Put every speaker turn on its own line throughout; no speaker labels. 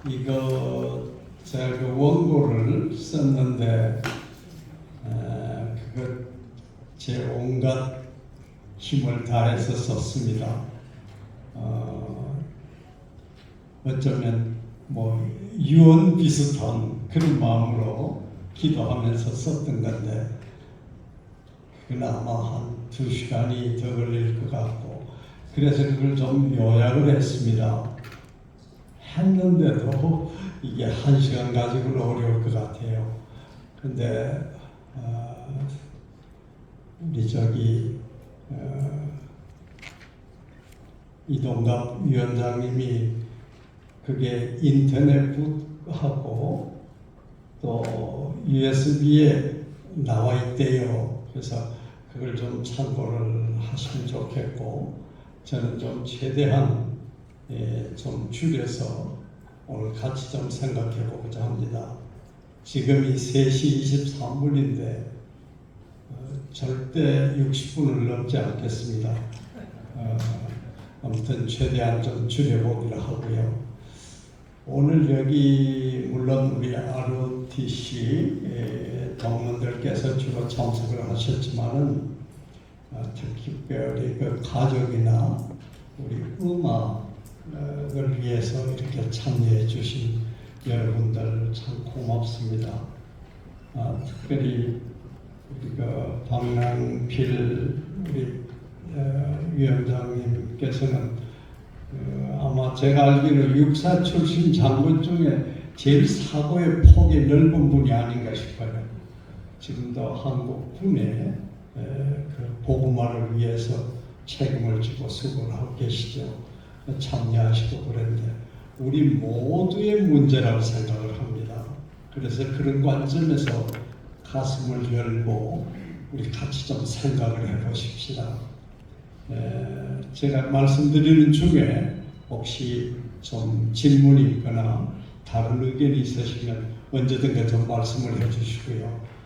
이거 제가 그 원고를 썼는데 그거 제 온갖 힘을 다해서 썼습니다. 어쩌면 뭐 유언 비슷한 그런 마음으로 기도하면서 썼던 건데 그건 아마 한 2시간이 더 걸릴 것 같고, 그래서 그걸 좀 요약을 했습니다. 했는데도 이게 1시간 가지고는 어려울 것 같아요. 근데 우리 이동갑 위원장님이 그게 인터넷하고 또 USB에 나와 있대요. 그래서 그걸 좀 참고를 하시면 좋겠고, 저는 좀 최대한 좀 줄여서 오늘 같이 좀 생각해 보고자 합니다. 지금이 3시 23분인데 절대 60분을 넘지 않겠습니다. 아무튼 최대한 좀 줄여보기로 하고요. 오늘 여기 물론 우리 ROTC 동문들께서 주로 참석을 하셨지만은 특별히 그 가족이나 우리 음악을 위해서 이렇게 참여해 주신 여러분들 참 고맙습니다. 특별히 우리 그 박랑필 우리 위원장님께서는 아마 제가 알기로 육사 출신 장군 중에 제일 사고의 폭이 넓은 분이 아닌가 싶어요. 지금도 한국 군에 그 보고마를 위해서 책임을 지고 수고를 하고 계시죠. 참여하시고 그랬는데 우리 모두의 문제라고 생각을 합니다. 그래서 그런 관점에서 가슴을 열고 우리 같이 좀 생각을 해보십시다. 제가 말씀드리는 중에 혹시 좀 질문이 있거나 다른 의견이 있으시면 언제든가 좀 말씀을 해주시고요.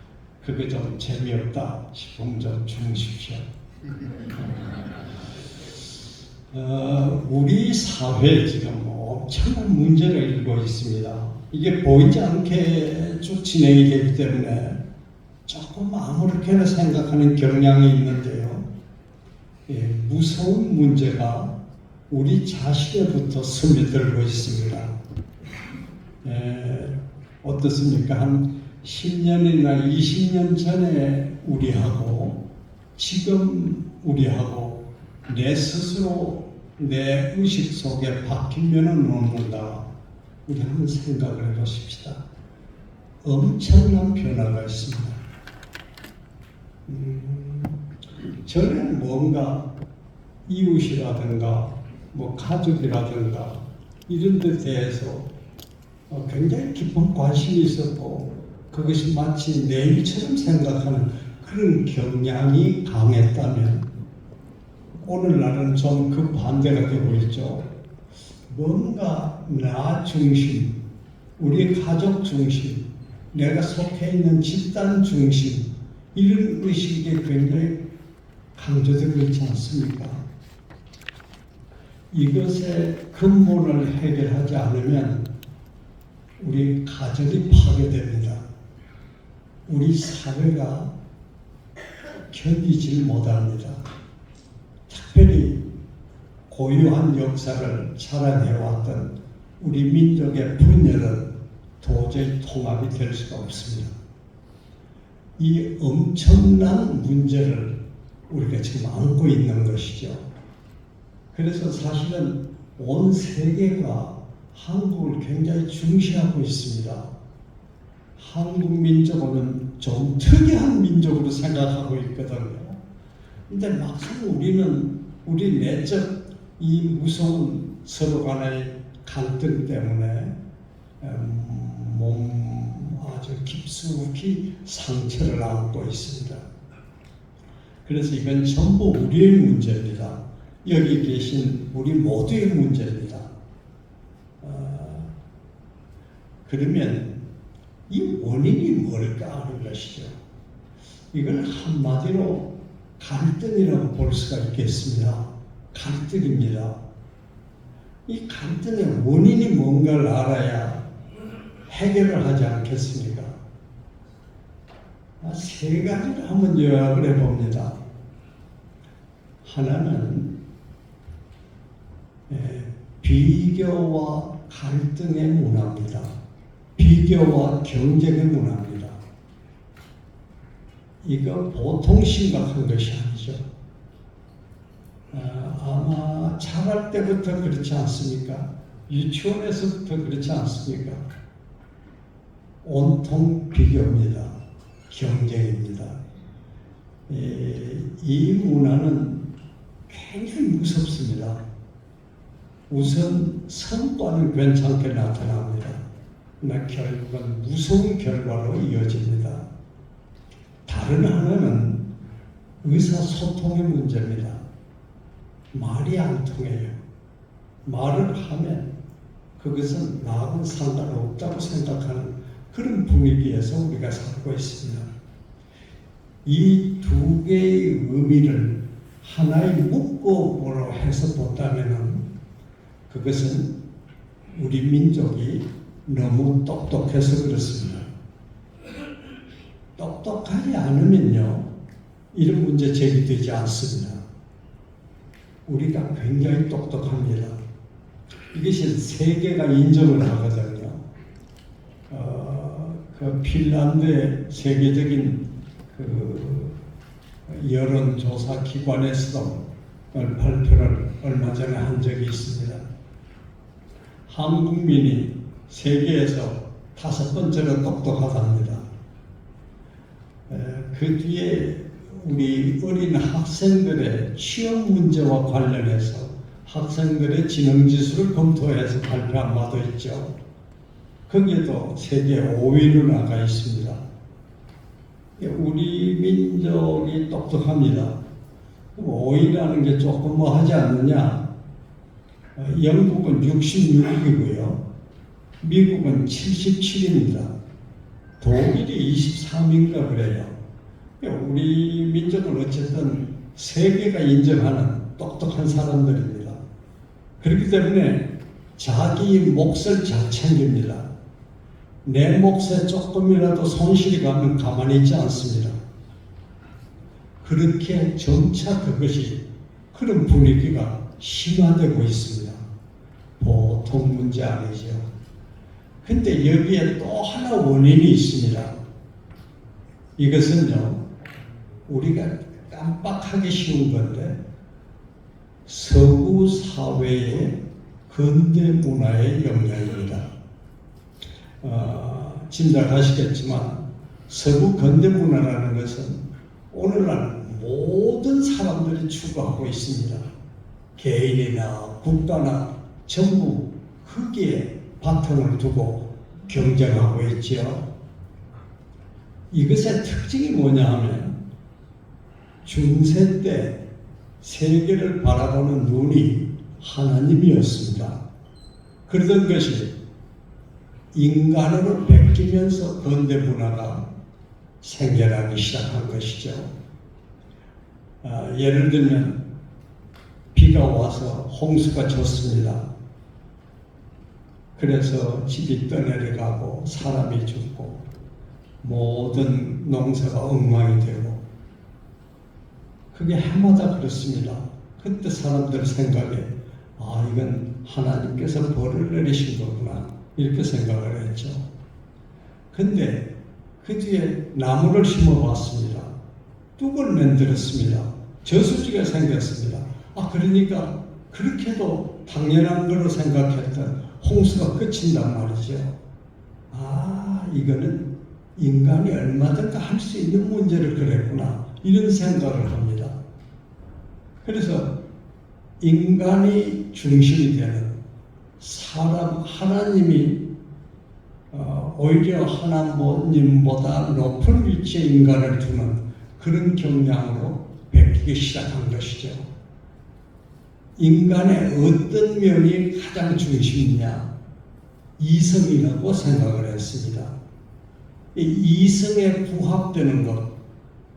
그게 좀 재미없다 싶으면 좀 주무십시오. 우리 사회에 지금 엄청난 문제가 일고 있습니다. 이게 보이지 않게 쭉 진행이 되기 때문에 조금 아무렇게나 생각하는 경향이 있는데요. 무서운 문제가 우리 자신에부터 스며들고 있습니다. 어떻습니까? 한 10년이나 20년 전에 우리하고 지금 우리하고 내 스스로 내 의식 속에 바뀐 면은 없는가? 우리 한번 생각을 해보십시다. 엄청난 변화가 있습니다. 전에는 뭔가 이웃이라든가 뭐 가족이라든가 이런 데 대해서 굉장히 깊은 관심이 있었고 그것이 마치 내 일처럼 생각하는 그런 경향이 강했다면 오늘날은 좀 그 반대가 되고 있죠. 뭔가 나 중심, 우리 가족 중심, 내가 속해 있는 집단 중심 이런 의식이 굉장히 강조되고 있지 않습니까? 이것의 근본을 해결하지 않으면 우리 가정이 파괴됩니다. 우리 사회가 견디질 못합니다. 특별히 고유한 역사를 자랑해왔던 우리 민족의 분열은 도저히 통합이 될 수가 없습니다. 이 엄청난 문제를 우리가 지금 안고 있는 것이죠. 그래서 사실은 온 세계가 한국을 굉장히 중시하고 있습니다. 한국 민족은 좀 특이한 민족으로 생각하고 있거든요. 근데 막상 우리는 우리 내적 이 무서운 서로 간의 갈등 때문에 아주 깊숙이 상처를 안고 있습니다. 그래서 이건 전부 우리의 문제입니다. 여기 계신 우리 모두의 문제입니다. 그러면 이 원인이 뭘까 하는 것이죠. 이걸 한마디로 갈등이라고 볼 수가 있겠습니다. 갈등입니다. 이 갈등의 원인이 뭔가를 알아야 해결을 하지 않겠습니까? 세 가지를 한번 요약을 해봅니다. 하나는 비교와 갈등의 문화입니다. 비교와 경쟁의 문화입니다. 이거 보통 심각한 것이 아니죠. 아마 자랄 때부터 그렇지 않습니까? 유치원에서부터 그렇지 않습니까? 온통 비교입니다. 경쟁입니다. 이 문화는 굉장히 무섭습니다. 우선 성과는 괜찮게 나타납니다. 그러나 결국은 무서운 결과로 이어집니다. 다른 하나는 의사소통의 문제입니다. 말이 안 통해요. 말을 하면 그것은 나하고는 상관없다고 생각하는 그런 분위기에서 우리가 살고 있습니다. 이 두 개의 의미를 하나의 묶어보로 해서 본다면 그것은 우리 민족이 너무 똑똑해서 그렇습니다. 똑똑하지 않으면요, 이런 문제 제기되지 않습니다. 우리가 굉장히 똑똑합니다. 이것이 세계가 인정을 하거든요. 그 핀란드의 세계적인 그 여론조사 기관에서도 발표를 얼마 전에 한 적이 있습니다. 한국민이 세계에서 5번째로 똑똑하답니다. 그 뒤에 우리 어린 학생들의 취업 문제와 관련해서 학생들의 지능지수를 검토해서 발표한 바도 있죠. 거기에도 세계 5위로 나가 있습니다. 우리 민족이 똑똑합니다. 5위라는 게 조금 뭐 하지 않느냐? 영국은 66이고요. 미국은 77입니다. 독일이 23인가 그래요. 우리 민족은 어쨌든 세계가 인정하는 똑똑한 사람들입니다. 그렇기 때문에 자기 몫을 잘 챙깁니다. 내 몫에 조금이라도 손실이 가면 가만히 있지 않습니다. 그렇게 점차 그것이 그런 분위기가 심화되고 있습니다. 보통 문제 아니죠. 근데 여기에 또 하나 원인이 있습니다. 이것은요, 우리가 깜빡하기 쉬운 건데 서구 사회의 근대 문화의 영향입니다. 짐작하시겠지만 서구 근대 문화라는 것은 오늘날 모든 사람들이 추구하고 있습니다. 개인이나 국가나 전부 거기에 바탕을 두고 경쟁하고 있지요. 이것의 특징이 뭐냐 하면 중세 때 세계를 바라보는 눈이 하나님이었습니다. 그러던 것이 인간으로 바뀌면서 근대 문화가 생겨나기 시작한 것이죠. 예를 들면 비가 와서 홍수가 졌습니다. 그래서 집이 떠내려가고 사람이 죽고 모든 농사가 엉망이 되고, 그게 해마다 그렇습니다. 그때 사람들 생각에 이건 하나님께서 벌을 내리신 거구나 이렇게 생각을 했죠. 근데 그 뒤에 나무를 심어봤습니다. 뚝을 만들었습니다. 저수지가 생겼습니다. 그러니까 그렇게도 당연한 걸로 생각했던 홍수가 그친단 말이죠. 이거는 인간이 얼마든지 할 수 있는 문제를 그랬구나 이런 생각을 합니다. 그래서 인간이 중심이 되는 하나님이 오히려 하나님보다 높은 위치에 인간을 두는 그런 경향으로 바뀌기 시작한 것이죠. 인간의 어떤 면이 가장 중심이냐? 이성이라고 생각을 했습니다. 이 이성에 부합되는 것,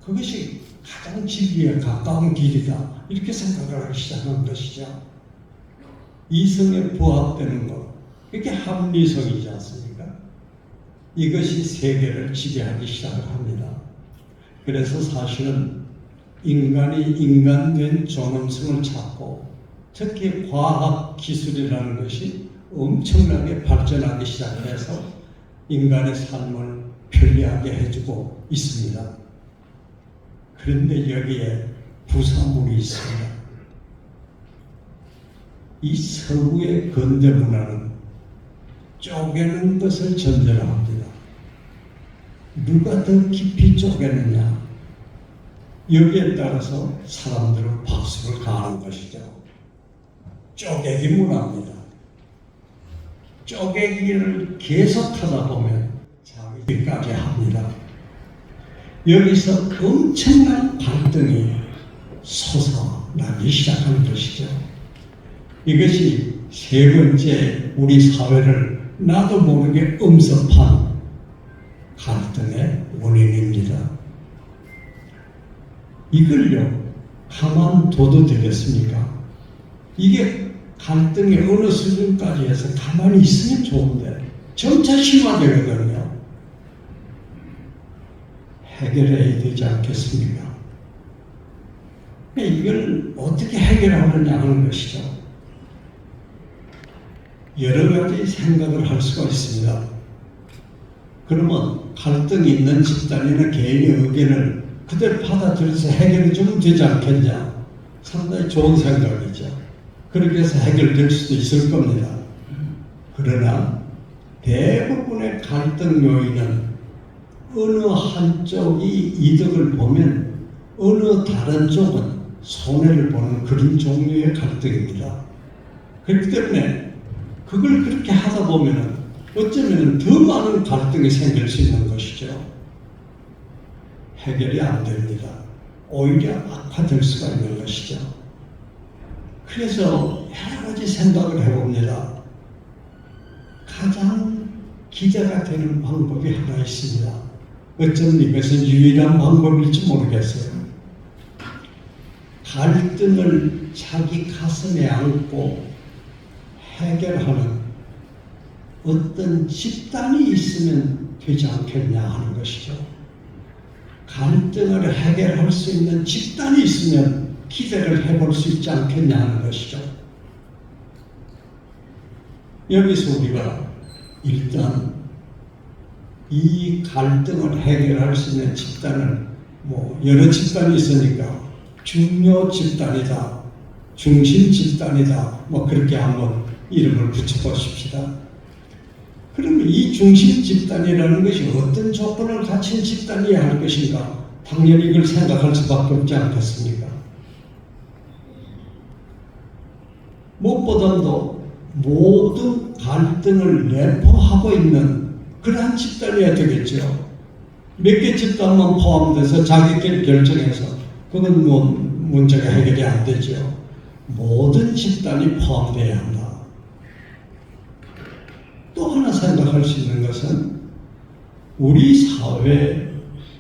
그것이 가장 진리에 가까운 길이다 이렇게 생각을 하기 시작한 것이죠. 이성에 부합되는 것, 이게 합리성이지 않습니까? 이것이 세계를 지배하기 시작을 합니다. 그래서 사실은 인간이 인간된 존엄성을 찾고 특히 과학 기술이라는 것이 엄청나게 발전하기 시작해서 인간의 삶을 편리하게 해주고 있습니다. 그런데 여기에 부산물이 있습니다. 이 서구의 근대 문화는 쪼개는 것을 전제로 합니다. 누가 더 깊이 쪼개느냐, 여기에 따라서 사람들은 박수를 가하는 것이죠. 쪼개기 문화입니다. 쪼개기를 계속하다 보면 자기까지 합니다. 여기서 엄청난 갈등이 솟아나기 시작하는 것이죠. 이것이 세 번째 우리 사회를 나도 모르게 엄습한 갈등의 원인입니다. 이걸요, 가만둬도 되겠습니까? 이게 갈등이 어느 수준까지 해서 가만히 있으면 좋은데 점차 심화되거든요. 해결해야 되지 않겠습니까? 이걸 어떻게 해결하느냐 하는 것이죠. 여러 가지 생각을 할 수가 있습니다. 그러면 갈등이 있는 집단이나 개인의 의견을 그대로 받아들여서 해결이 좀 되지 않겠냐? 상당히 좋은 생각이죠. 그렇게 해서 해결될 수도 있을 겁니다. 그러나 대부분의 갈등 요인은 어느 한쪽이 이득을 보면 어느 다른 쪽은 손해를 보는 그런 종류의 갈등입니다. 그렇기 때문에 그걸 그렇게 하다 보면 어쩌면 더 많은 갈등이 생길 수 있는 것이죠. 해결이 안 됩니다. 오히려 악화될 수가 있는 것이죠. 그래서 여러 가지 생각을 해봅니다. 가장 기대가 되는 방법이 하나 있습니다. 어쩌면 이것은 유일한 방법일지 모르겠어요. 갈등을 자기 가슴에 안고 해결하는 어떤 집단이 있으면 되지 않겠냐 하는 것이죠. 갈등을 해결할 수 있는 집단이 있으면 기대를 해볼 수 있지 않겠냐 하는 것이죠. 여기서 우리가 일단 이 갈등을 해결할 수 있는 집단을 여러 집단이 있으니까 중요 집단이다, 중심 집단이다, 그렇게 한번 이름을 붙여보십시다. 그러면 이 중심 집단이라는 것이 어떤 조건을 갖춘 집단이어야 할 것인가? 당연히 이걸 생각할 수밖에 없지 않겠습니까? 무엇보다도 모든 갈등을 내포하고 있는 그러한 집단이어야 되겠죠. 몇 개 집단만 포함돼서 자기끼리 결정해서 그건 문제가 해결이 안 되죠. 모든 집단이 포함되어야 한다. 또 하나 생각할 수 있는 것은 우리 사회에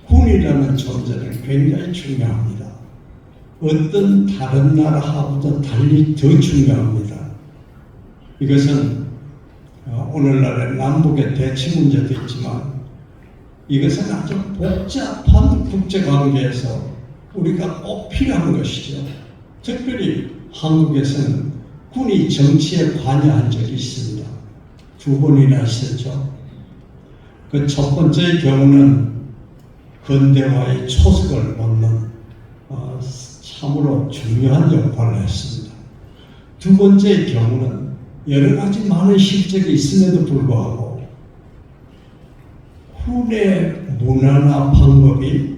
군이라는 존재는 굉장히 중요합니다. 어떤 다른 나라하고도 달리 더 중요합니다. 이것은 오늘날의 남북의 대치 문제도 있지만 이것은 아주 복잡한 국제관계에서 우리가 꼭 필요한 것이죠. 특별히 한국에서는 군이 정치에 관여한 적이 있습니다. 2번이나 있었죠. 그 첫 번째의 경우는 근대화의 초석을 놓는 참으로 중요한 역할을 했습니다. 두 번째의 경우는 여러 가지 많은 실적이 있음에도 불구하고 군의 문화나 방법이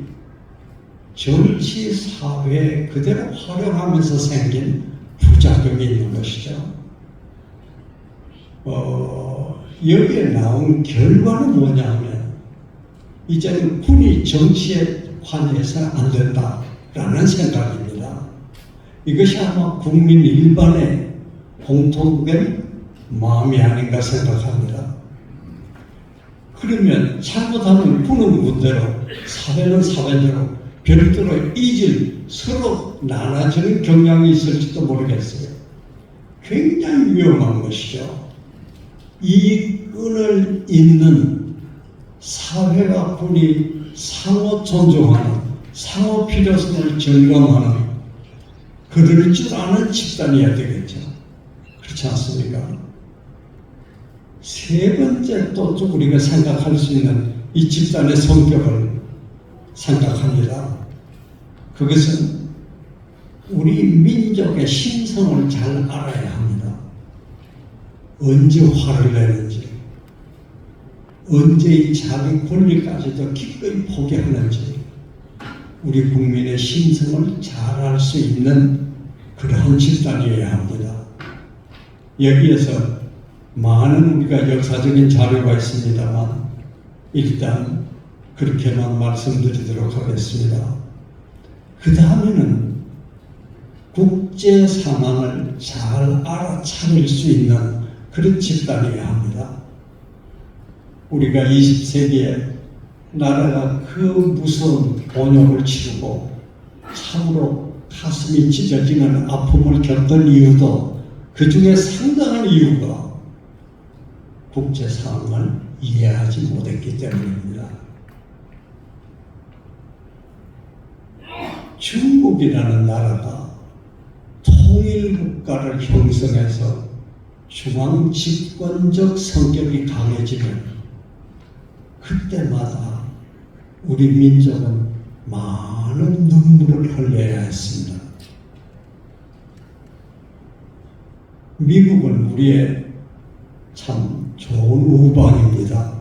정치 사회에 그대로 활용하면서 생긴 부작용이 있는 것이죠. 여기에 나온 결과는 뭐냐 하면 이제는 군이 정치에 관여해서는 안 된다라는 생각입니다. 이것이 아마 국민 일반의 공통된 마음이 아닌가 생각합니다. 그러면 잘못하면 군은 군대로, 사회는 사회대로 별도로 서로 나눠지는 경향이 있을지도 모르겠어요. 굉장히 위험한 것이죠. 이 끈을 잇는 사회와 군이 상호 존중하는, 상호 필요성을 절감하는 그럴 줄 아는 집단이어야 되겠죠. 그렇지 않습니까? 세 번째 또 좀 우리가 생각할 수 있는 이 집단의 성격을 생각합니다. 그것은 우리 민족의 심성을 잘 알아야 합니다. 언제 화를 내는지, 언제 이 자기 권리까지도 기꺼이 포기하는지, 우리 국민의 심성을 잘 알 수 있는 그러한 집단이어야 합니다. 여기에서 많은 우리가 역사적인 자료가 있습니다만 일단 그렇게만 말씀드리도록 하겠습니다. 그 다음에는 국제 상황을 잘 알아차릴 수 있는 그런 집단이어야 합니다. 우리가 20세기에 나라가 그 무서운 본욕을 치르고 참으로 가슴이 찢어지는 아픔을 겪던 이유도 그 중에 상당한 이유가 국제 상황을 이해하지 못했기 때문입니다. 중국이라는 나라가 통일국가를 형성해서 중앙 집권적 성격이 강해지면 그때마다 우리 민족은 많은 눈물을 흘려야 했습니다. 미국은 우리의 참 좋은 우방입니다.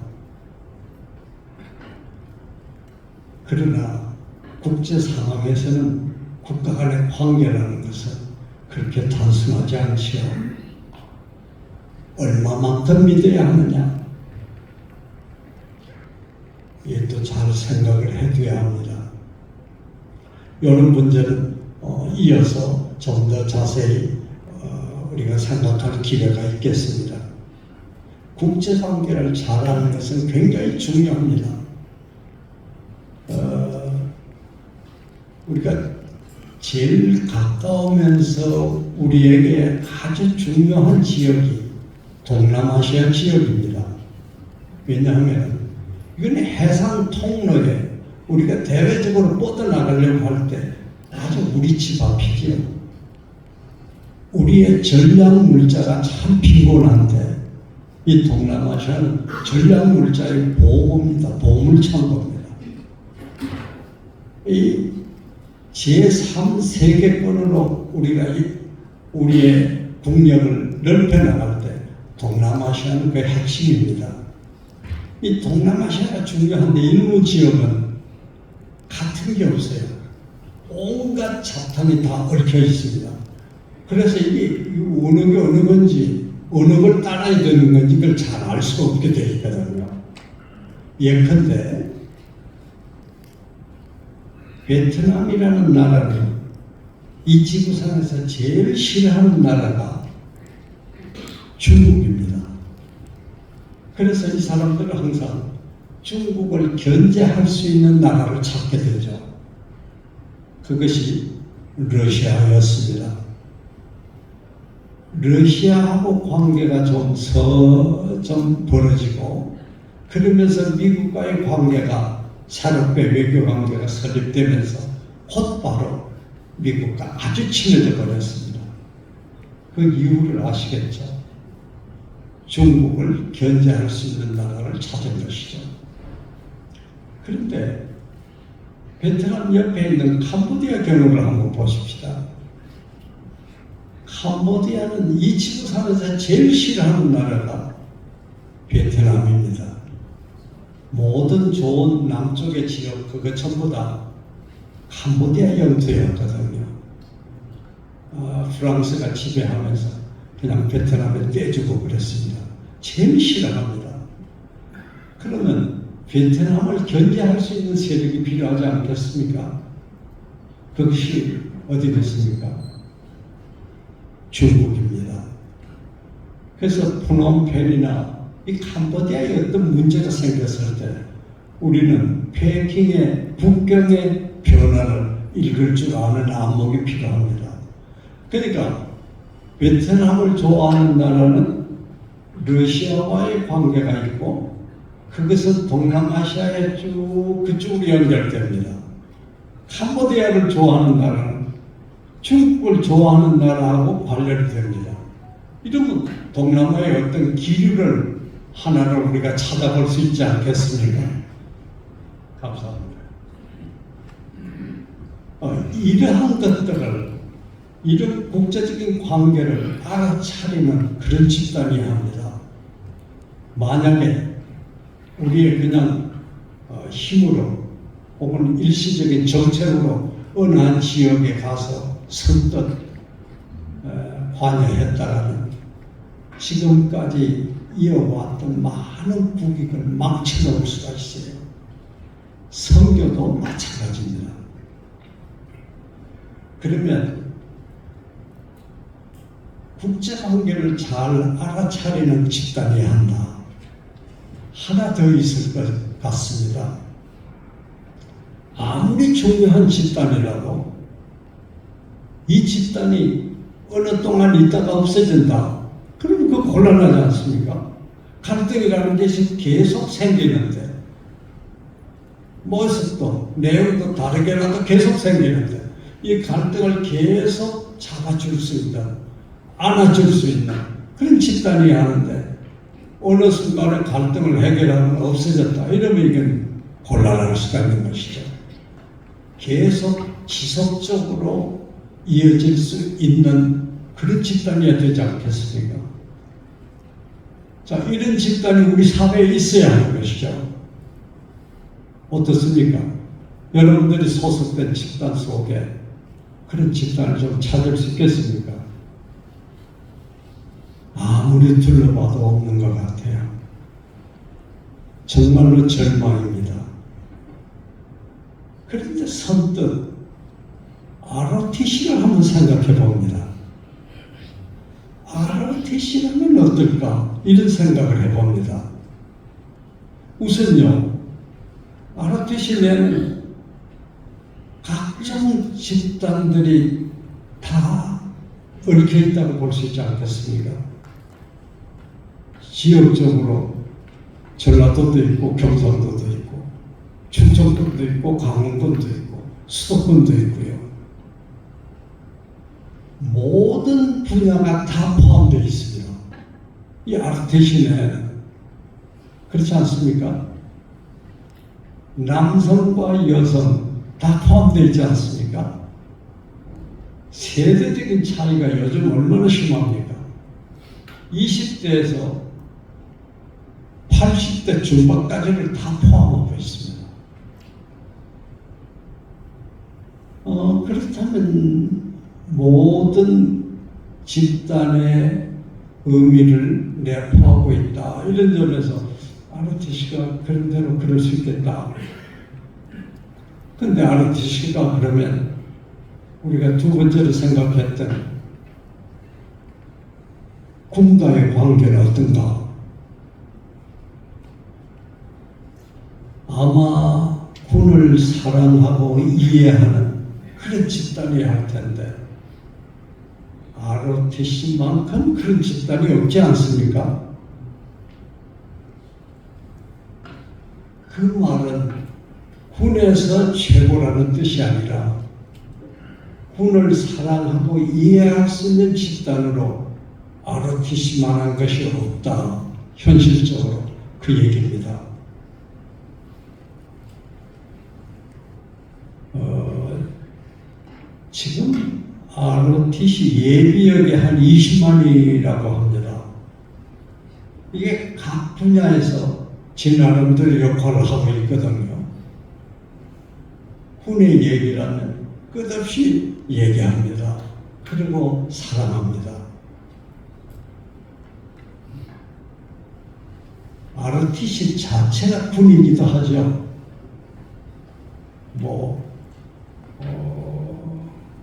그러나 국제 상황에서는 국가 간의 관계라는 것은 그렇게 단순하지 않지요. 얼마만큼 믿어야 하느냐? 이것도 잘 생각을 해둬야 합니다. 이런 문제는 이어서 좀 더 자세히 우리가 생각할 기회가 있겠습니다. 국제관계를 잘 아는 것은 굉장히 중요합니다. 우리가 제일 가까우면서 우리에게 아주 중요한 지역이 동남아시아 지역입니다. 왜냐하면 이건 해상 통로에 우리가 대외적으로 뻗어나가려고 할 때 아주 우리 집 앞이지요. 우리의 전략 물자가 참 빈곤한데 이 동남아시아는 전략 물자의 보호입니다. 보물창고입니다. 이 제3세계권으로 우리가 우리의 국력을 넓혀나갈 때 동남아시아는 그 핵심입니다. 이 동남아시아가 중요한데 일부 지역은 같은 게 없어요. 온갖 잡탕이 다 얽혀 있습니다. 그래서 이게 어느 게 어느 건지 어느 걸 따라야 되는 건지 그걸 잘 알 수가 없게 되어 있거든요. 예컨대 베트남이라는 나라는 이 지구상에서 제일 싫어하는 나라가 중국입니다. 그래서 이 사람들은 항상 중국을 견제할 수 있는 나라를 찾게 되죠. 그것이 러시아였습니다. 러시아하고 관계가 좀 벌어지고 그러면서 미국과의 관계가 새롭게 외교 관계가 설립되면서 곧바로 미국과 아주 친해져 버렸습니다. 그 이유를 아시겠죠? 중국을 견제할 수 있는 나라를 찾은 것이죠. 그런데 베트남 옆에 있는 캄보디아 경우를 한번 보십시다. 캄보디아는 이 지구상에서 제일 싫어하는 나라가 베트남입니다. 모든 좋은 남쪽의 지역 그거 전부 다 캄보디아 영토였거든요. 프랑스가 지배하면서 그냥 베트남에 떼주고 그랬습니다. 제일 싫어합니다. 그러면 베트남을 견제할 수 있는 세력이 필요하지 않겠습니까? 그것이 어디 됐습니까? 중국입니다. 그래서 푸놈펜이나 이 캄보디아에 어떤 문제가 생겼을 때 우리는 페킹의 북경의 변화를 읽을 줄 아는 안목이 필요합니다. 그러니까 베트남을 좋아하는 나라는 러시아와의 관계가 있고 그것은 동남아시아에 쭉 그쪽으로 연결됩니다. 캄보디아를 좋아하는 나라는 중국을 좋아하는 나라하고 관련이 됩니다. 이러면 동남아의 어떤 기류를 하나를 우리가 찾아볼 수 있지 않겠습니까? 감사합니다. 이러한 것들을, 이런 국제적인 관계를 알아차리는 그런 집단이어야 합니다. 만약에 우리의 그냥 힘으로 혹은 일시적인 정책으로 어느 한 지역에 가서 선뜻 관여했다가는 지금까지 이어왔던 많은 국익을 망쳐놓을 수가 있어요. 선교도 마찬가지입니다. 그러면 국제관계를 잘 알아차리는 집단이어야 한다. 하나 더 있을 것 같습니다. 아무리 중요한 집단이라도 이 집단이 어느 동안 있다가 없어진다. 그럼 그거 곤란하지 않습니까? 갈등이라는 것이 계속 생기는데 모습도 내용도 다르게라도 계속 생기는데 이 갈등을 계속 잡아줄 수 있는, 안아줄 수 있는 그런 집단이 하는데 어느 순간에 갈등을 해결하면 없어졌다. 이러면 이건 곤란할 수가 있는 것이죠. 계속 지속적으로 이어질 수 있는 그런 집단이어야 되지 않겠습니까? 자, 이런 집단이 우리 사회에 있어야 하는 것이죠. 어떻습니까? 여러분들이 소속된 집단 속에 그런 집단을 좀 찾을 수 있겠습니까? 아무리 둘러봐도 없는 것 같아요. 정말로 절망입니다. 그런데 선뜻 ROTC를 한번 생각해 봅니다. ROTC라면 어떨까? 이런 생각을 해봅니다. 우선요, ROTC 내는 각종 집단들이 다 얽혀 있다고 볼 수 있지 않겠습니까? 지역적으로 전라도도 있고 경상도도 있고 충청도도 있고 강원도도 있고 수도권도 있고요. 모든 분야가 다 포함되어 있습니다. 이 ROTC 내에는 그렇지 않습니까? 남성과 여성 다 포함되어 있지 않습니까? 세대적인 차이가 요즘 얼마나 심합니까? 20대에서 80대 중반까지를 다 포함하고 있습니다. 그렇다면 모든 집단의 의미를 내포하고 있다. 이런 점에서 ROTC가 그런 대로 그럴 수 있겠다. 근데 ROTC가 그러면 우리가 두 번째로 생각했던 군과의 관계는 어떤가? 아마 군을 사랑하고 이해하는 그런 집단이어야 할 텐데 ROTC만큼 그런 집단이 없지 않습니까? 그 말은 군에서 최고라는 뜻이 아니라 군을 사랑하고 이해할 수 있는 집단으로 ROTC만한 것이 없다. 현실적으로 그 얘기입니다. 지금 ROTC 예비역이 한 20만이라고 합니다. 이게 각 분야에서 지 나름대로 역할을 하고 있거든요. 군의 얘기라면 끝없이 얘기합니다. 그리고 사랑합니다. ROTC 자체가 군이기도 하죠.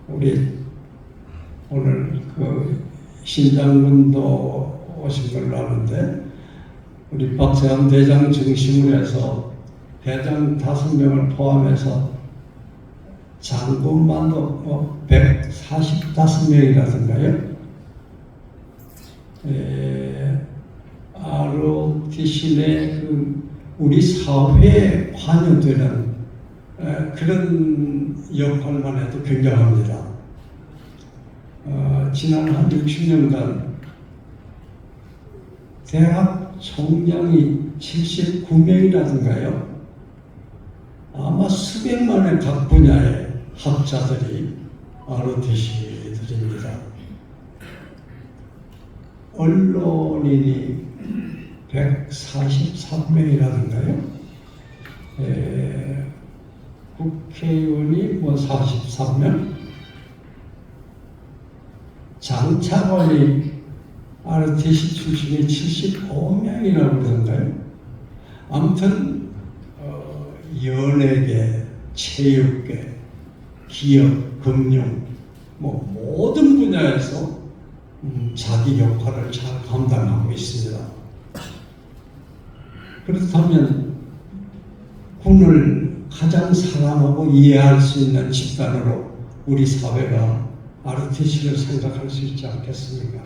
우리 오늘 그 신장군도 오신 걸로 아는데 우리 박세환 대장 중심으로 해서 대장 5명을 포함해서 장군만도 145명이라든가요. ROTC 내 우리 사회에 관여되는 그런 역할만 해도 굉장합니다. 지난 한 60년간 대학 총장이 79명이라든가요. 아마 수백만의 각 분야의 학자들이 ROTC들입니다. 언론인이 143명이라든가요. 국회의원이 43명, 장차관이 ROTC 출신이 75명이라고 그러던가요. 아무튼 연예계, 체육계, 기업, 금융 모든 분야에서 자기 역할을 잘 감당하고 있습니다. 그렇다면 군을 가장 사랑하고 이해할 수 있는 집단으로 우리 사회가 ROTC를 생각할 수 있지 않겠습니까?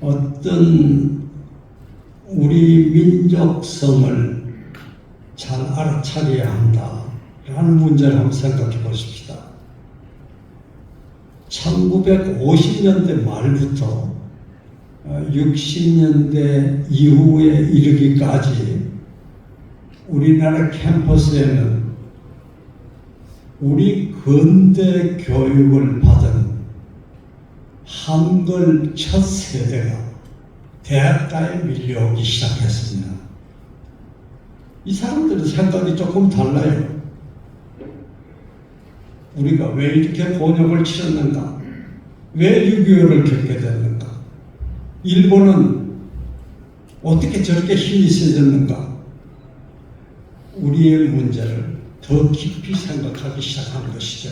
어떤 우리 민족성을 잘 알아차려야 한다라는 문제를 한번 생각해 보십시다. 1950년대 말부터 60년대 이후에 이르기까지 우리나라 캠퍼스에는 우리 근대 교육을 받은 한글 첫 세대가 대학가에 밀려오기 시작했습니다. 이 사람들은 생각이 조금 달라요. 우리가 왜 이렇게 곤욕을 치렀는가? 왜 6.25를 겪게 됐는가? 일본은 어떻게 저렇게 힘이 세졌는가? 우리의 문제를 더 깊이 생각하기 시작한 것이죠.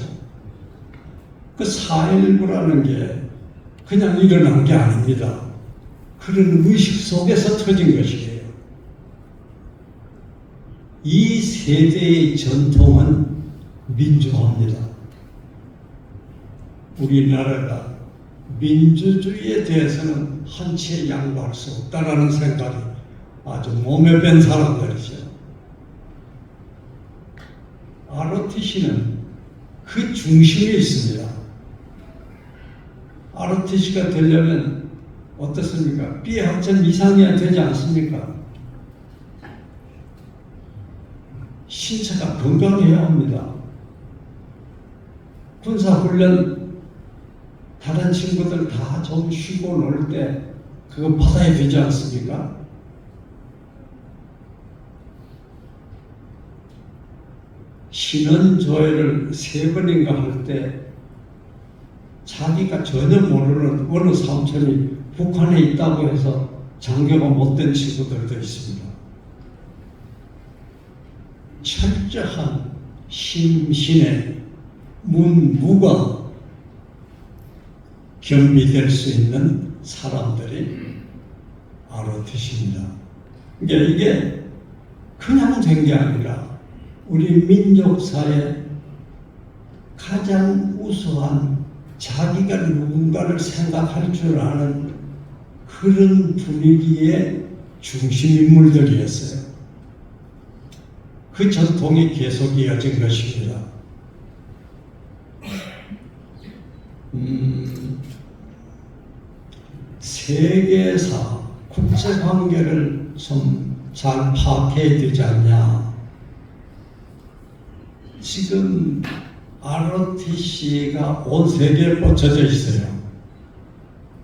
그 4.19라는 게 그냥 일어난 게 아닙니다. 그런 의식 속에서 터진 것이에요. 이 세대의 전통은 민주화입니다. 우리나라가 민주주의에 대해서는 한치의 양보할 수 없다라는 생각이 아주 몸에 밴 사람들이죠. ROTC는 그 중심에 있습니다. ROTC가 되려면 어떻습니까? B학점 이상이어야 되지 않습니까? 신체가 건강해야 합니다. 군사훈련 다른 친구들 다 좀 쉬고 놀 때 그거 받아야 되지 않습니까? 신원조회를 3번인가 할 때 자기가 전혀 모르는 어느 삼촌이 북한에 있다고 해서 장교가 못된 친구들도 있습니다. 철저한 심신의 문무가 겸비될 수 있는 사람들이 ROTC입니다. 이게 그냥 된 게 아니라 우리 민족사의 가장 우수한 자기가 누군가를 생각할 줄 아는 그런 분위기의 중심인물들이었어요. 그 전통이 계속 이어진 것입니다. 세계사, 국제관계를 좀 잘 파악해야 되지 않냐. 지금 ROTC가 온 세계에 뻗쳐져 있어요.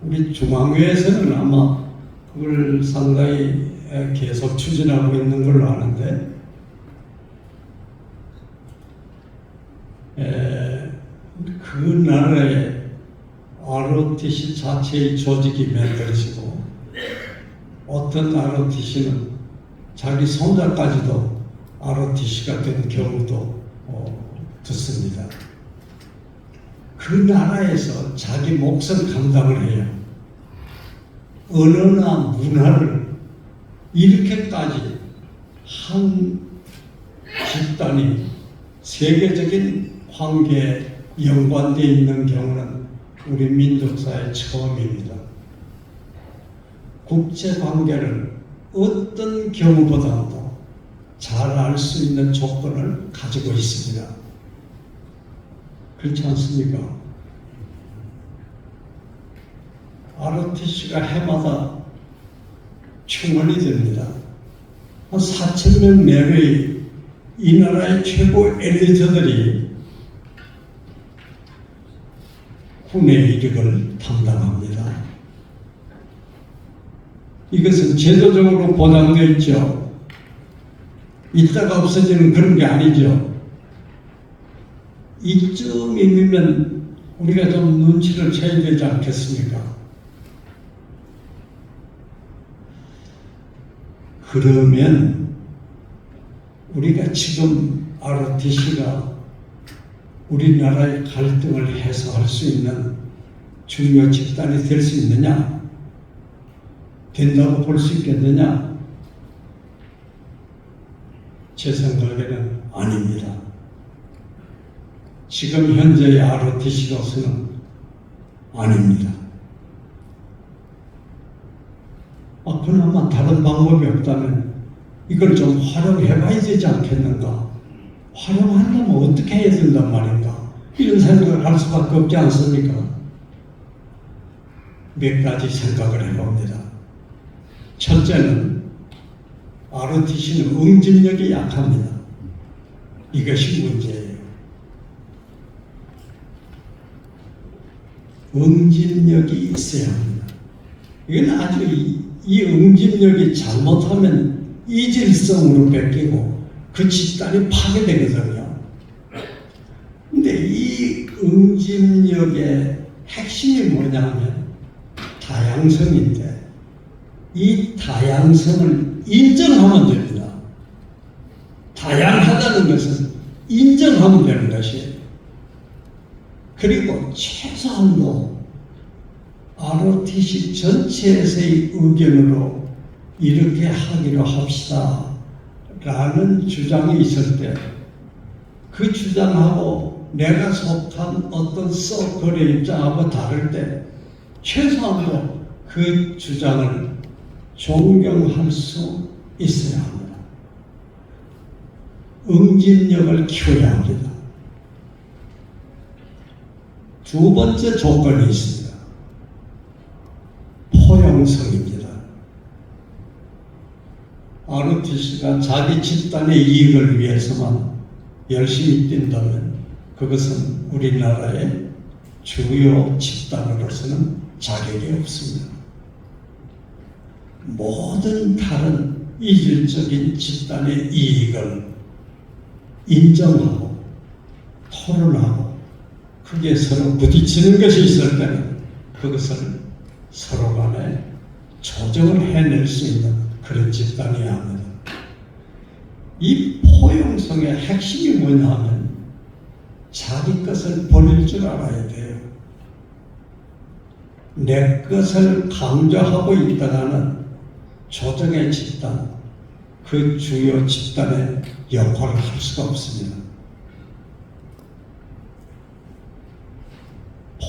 우리 중앙회에서는 아마 그걸 상당히 계속 추진하고 있는 걸로 아는데, 그 나라에 ROTC 자체의 조직이 만들어지고, 어떤 ROTC는 자기 손자까지도 ROTC가 된 경우도 듣습니다. 그 나라에서 자기 몫을 감당을 해요. 언어나 문화를 이렇게까지 한 집단이 세계적인 관계에 연관되어 있는 경우는 우리 민족사의 처음입니다. 국제관계를 어떤 경우보다도 잘 알 수 있는 조건을 가지고 있습니다. 그렇지 않습니까? ROTC가 해마다 충원이 됩니다. 한 4,000명 내외의 이 나라의 최고 엘리트들이 군의 이력을 담당합니다. 이것은 제도적으로 보장되어 있죠. 있다가 없어지는 그런 게 아니죠. 이쯤이면 우리가 좀 눈치를 채야 되지 않겠습니까? 그러면 우리가 지금 ROTC가 우리나라의 갈등을 해소할 수 있는 중요 집단이 될 수 있느냐? 된다고 볼 수 있겠느냐? 제 생각에는 아닙니다. 지금 현재의 ROTC로서는 아닙니다. 그나마 다른 방법이 없다면 이걸 좀 활용해봐야 되지 않겠는가? 활용한다면 어떻게 해야 된단 말인가? 이런 생각을 할 수밖에 없지 않습니까? 몇 가지 생각을 해봅니다. 첫째는 ROTC는 응집력이 약합니다. 이것이 문제예요. 응집력이 있어야 합니다. 이건 아주 이 응집력이 잘못하면 이질성으로 뺏기고 그 집단이 파괴되거든요. 근데 이 응집력의 핵심이 뭐냐면 다양성인데 이 다양성을 인정하면 됩니다. 다양하다는 것은 인정하면 되는 것이에요. 그리고 최소한도 ROTC 전체에서의 의견으로 이렇게 하기로 합시다 라는 주장이 있을 때 그 주장하고 내가 속한 어떤 서클의 입장하고 다를 때 최소한도 그 주장을 존경할 수 있어야 합니다. 응집력을 키워야 합니다. 두 번째 조건이 있습니다. 포용성입니다. ROTC가 자기 집단의 이익을 위해서만 열심히 뛴다면 그것은 우리나라의 주요 집단으로서는 자격이 없습니다. 모든 다른 이질적인 집단의 이익을 인정하고 토론하고 그게 서로 부딪히는 것이 있을 때는 그것을 서로 간에 조정을 해낼 수 있는 그런 집단이어야 합니다. 이 포용성의 핵심이 뭐냐 하면 자기 것을 버릴 줄 알아야 돼요. 내 것을 강조하고 있다가는 조정의 집단, 그 주요 집단의 역할을 할 수가 없습니다.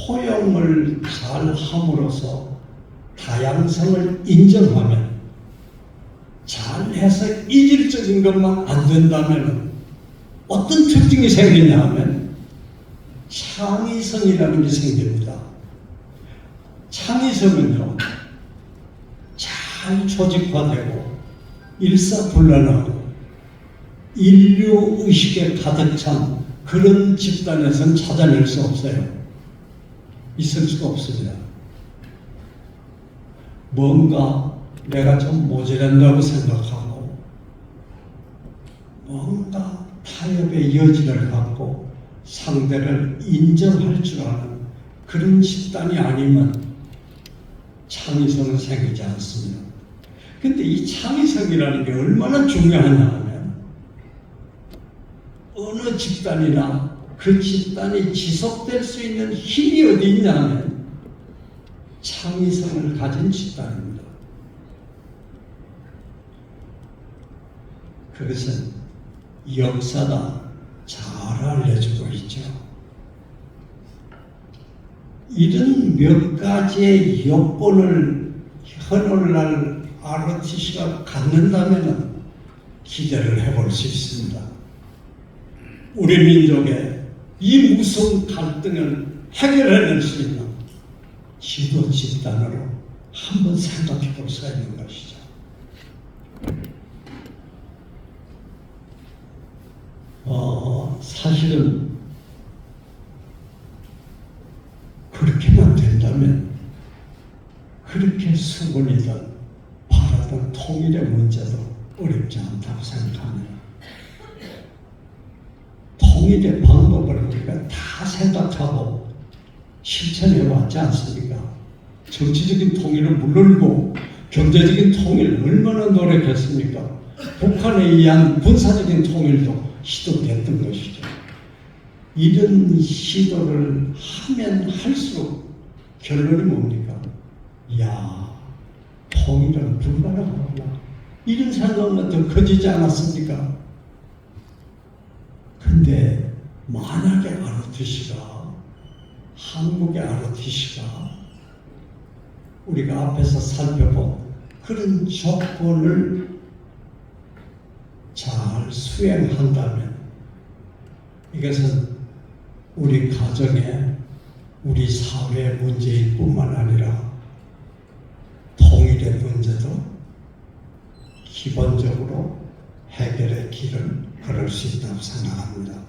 포용을 잘 함으로써 다양성을 인정하면 잘해서 이질적인 것만 안 된다면 어떤 특징이 생기냐 하면 창의성이라는 게 생깁니다. 창의성은요, 잘 조직화되고 일사불란하고 인류의식에 가득 찬 그런 집단에서는 찾아낼 수 없어요. 있을 수가 없습니다. 뭔가 내가 좀 모자란다고 생각하고 뭔가 타협의 여지를 갖고 상대를 인정할 줄 아는 그런 집단이 아니면 창의성은 생기지 않습니다. 근데 이 창의성이라는 게 얼마나 중요하냐 하면 어느 집단이나 그 집단이 지속될 수 있는 힘이 어디 있냐 하면 창의성을 가진 집단입니다. 그것은 역사가 잘 알려주고 있죠. 이런 몇 가지의 여건을 오늘날 ROTC가 갖는다면 기대를 해볼 수 있습니다. 우리 민족의 이 무서운 갈등을 해결해낼 수 있는 지도 집단으로 한번 생각해 볼 수가 있는 것이죠. 사실은 그렇게만 된다면 그렇게 수군이든 바라던 통일의 문제도 어렵지 않다고 생각합니다. 통일의 방법을 우리가 다 생각하고 실천해 왔지 않습니까? 정치적인 통일은 물론이고 경제적인 통일 얼마나 노력했습니까? 북한에 의한 군사적인 통일도 시도됐던 것이죠. 이런 시도를 하면 할수록 결론이 뭡니까? 이야, 통일은 불가능하구나. 이런 생각은 더 커지지 않았습니까? 근데 만약에 ROTC가, 한국의 ROTC가 우리가 앞에서 살펴본 그런 조건을 잘 수행한다면 이것은 우리 가정의, 우리 사회의 문제일 뿐만 아니라 통일의 문제도 기본적으로 해결의 길을 걸을 수 있다고 생각합니다.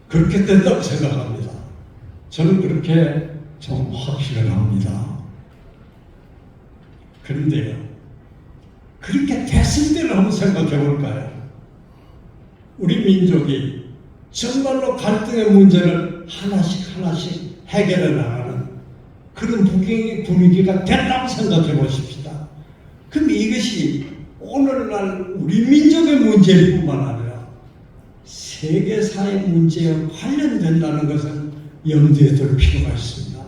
그렇게 된다고 생각합니다. 저는 그렇게 좀 확신을 합니다. 그런데요, 그렇게 됐을 때를 한번 생각해 볼까요? 우리 민족이 정말로 갈등의 문제를 하나씩 해결해 나가는 그런 분위기가 된다고 생각해 보십시다. 그럼 이것이 오늘날 우리 민족의 문제일 뿐만 아니라 세계사의 문제와 관련된다는 것을 염두에 둘 필요가 있습니다.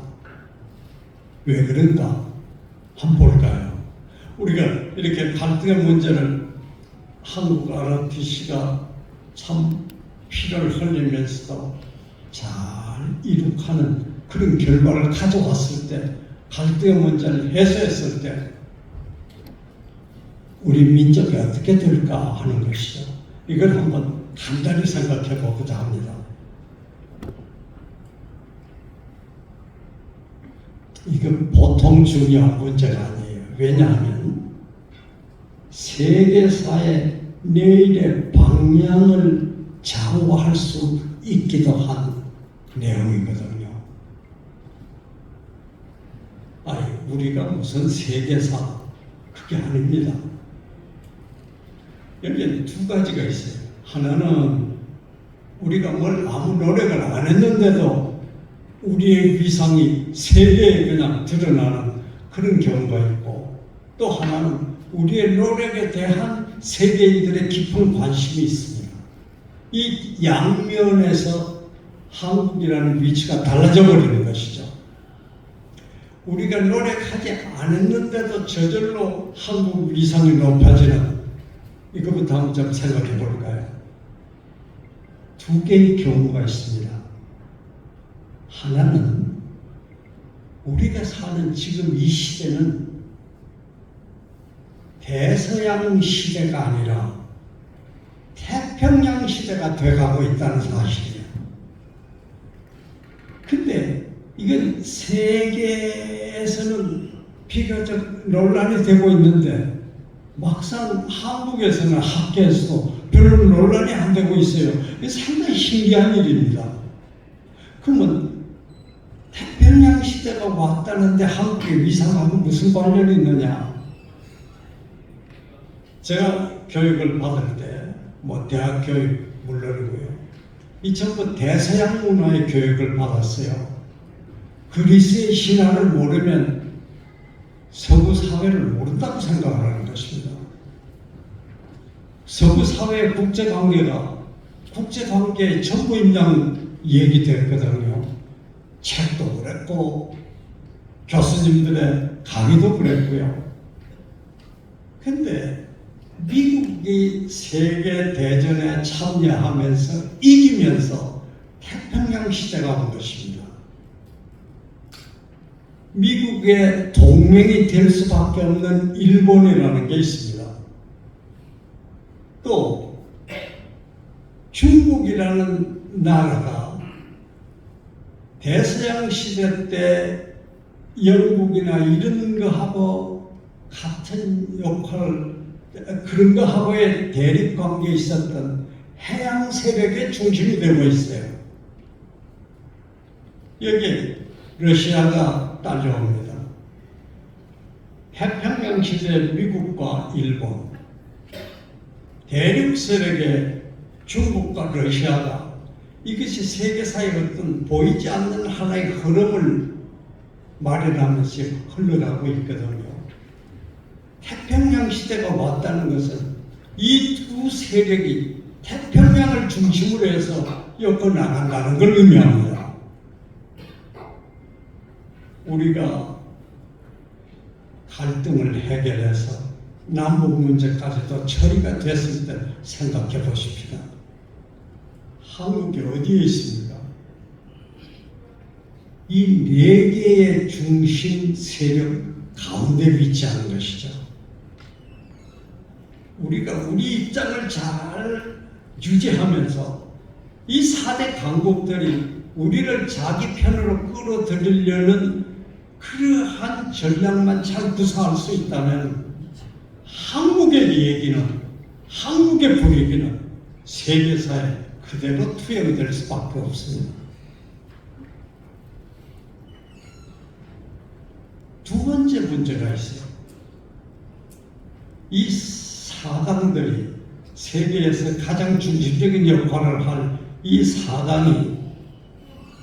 왜 그런가? 한번 볼까요? 우리가 이렇게 갈등의 문제를 한국 ROTC가 참 피를 흘리면서도 잘 이룩하는 그런 결과를 가져왔을 때, 갈등의 문제를 해소했을 때 우리 민족이 어떻게 될까 하는 것이죠. 이걸 한번 간단히 생각해 보고자 합니다. 이건 보통 중요한 문제가 아니에요. 왜냐하면 세계사의 내일의 방향을 좌우할 수 있기도 한 내용이거든요. 우리가 무슨 세계사, 그게 아닙니다. 여기에 두 가지가 있어요. 하나는 우리가 뭘 아무 노력을 안 했는데도 우리의 위상이 세계에 그냥 드러나는 그런 경우가 있고, 또 하나는 우리의 노력에 대한 세계인들의 깊은 관심이 있습니다. 이 양면에서 한국이라는 위치가 달라져 버리는 것이죠. 우리가 노력하지 않았는데도 저절로 한국 위상이 높아지는, 이것부터 한번 좀 생각해 볼까요? 두 개의 경우가 있습니다. 하나는 우리가 사는 지금 이 시대는 대서양 시대가 아니라 태평양 시대가 돼가고 있다는 사실이에요. 근데 이건 세계에서는 비교적 논란이 되고 있는데 막상 한국에서는 학계에서도 별로 논란이 안 되고 있어요. 이게 상당히 신기한 일입니다. 그러면 태평양 시대가 왔다는데 한국의 위상하고 무슨 관련이 있느냐? 제가 교육을 받을 때 대학 교육 물론이고요, 이 전부 대서양 문화의 교육을 받았어요. 그리스의 신화를 모르면 서구 사회를 모른다고 생각하는 것입니다. 서구 사회의 국제관계의 전부임양 얘기됐거든요. 책도 그랬고 교수님들의 강의도 그랬고요. 근데 미국이 세계대전에 참여하면서 이기면서 태평양 시대가 온 것입니다. 미국의 동맹이 될 수밖에 없는 일본이라는 게 있습니다. 또 중국이라는 나라가 대서양 시대 때 영국이나 이런 거하고 같은 역할을, 그런 거하고의 대립관계에 있었던 해양 세력의 중심이 되고 있어요. 여기 러시아가 따라옵니다. 태평양 시대 미국과 일본, 대륙 세력의 중국과 러시아가 이것이 세계사의 어떤 보이지 않는 하나의 흐름을 마련하면서 흘러가고 있거든요. 태평양 시대가 왔다는 것은 이 두 세력이 태평양을 중심으로 해서 엮어 나간다는 걸 의미합니다. 우리가 갈등을 해결해서 남북 문제까지도 처리가 됐을 때 생각해 보십시다. 한국이 어디에 있습니까? 이 네 개의 중심 세력 가운데 위치하는 것이죠. 우리가 우리 입장을 잘 유지하면서 이 4대 강국들이 우리를 자기 편으로 끌어들이려는 그러한 전략만 잘 구사할 수 있다면 한국의 얘기는, 한국의 분위기는 세계사에 그대로 투영될 수밖에 없습니다. 두 번째 문제가 있어요. 이 사당들이 세계에서 가장 중심적인 역할을 할 이 사당이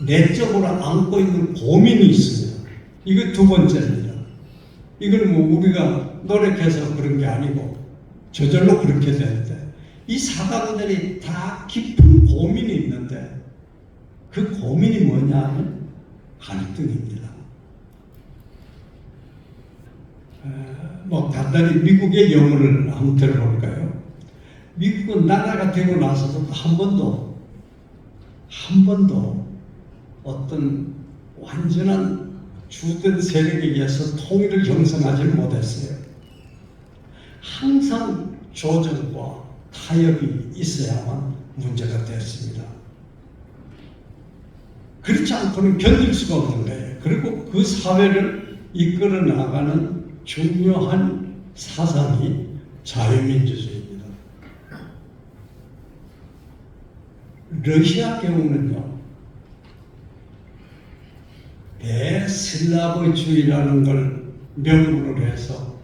내적으로 안고 있는 고민이 있습니다. 이거 두 번째입니다. 이건 뭐 우리가 노력해서 그런 게 아니고 저절로 그렇게 되는데, 이 사당들이 다 깊은 고민이 있는데 그 고민이 뭐냐 하면 갈등입니다. 뭐 간단히 미국의 영어를 한번 들어볼까요? 미국은 나라가 되고 나서도 한 번도 어떤 완전한 주된 세력에 의해서 통일을 형성하지 못했어요. 항상 조정과 타협이 있어야만 문제가 됐습니다. 그렇지 않고는 견딜 수가 없는 거예요. 그리고 그 사회를 이끌어 나가는 중요한 사상이 자유민주주의입니다. 러시아 경우는요, 대슬라브주의라는 걸 명분으로 해서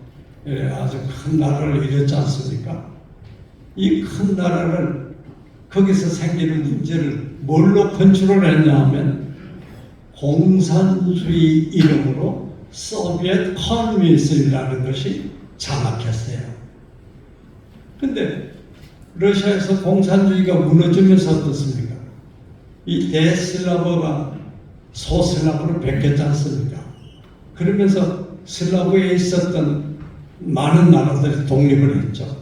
아주 큰 나라를 이뤘지 않습니까? 이 큰 나라를, 거기서 생기는 문제를 뭘로 컨트롤 했냐 하면 공산주의 이름으로 소비에트 커뮤니즘이라는 것이 장악했어요. 근데 러시아에서 공산주의가 무너지면서 어떻습니까? 이 대슬라브가 소슬라브로 바뀌었지 않습니까? 그러면서 슬라브에 있었던 많은 나라들이 독립을 했죠.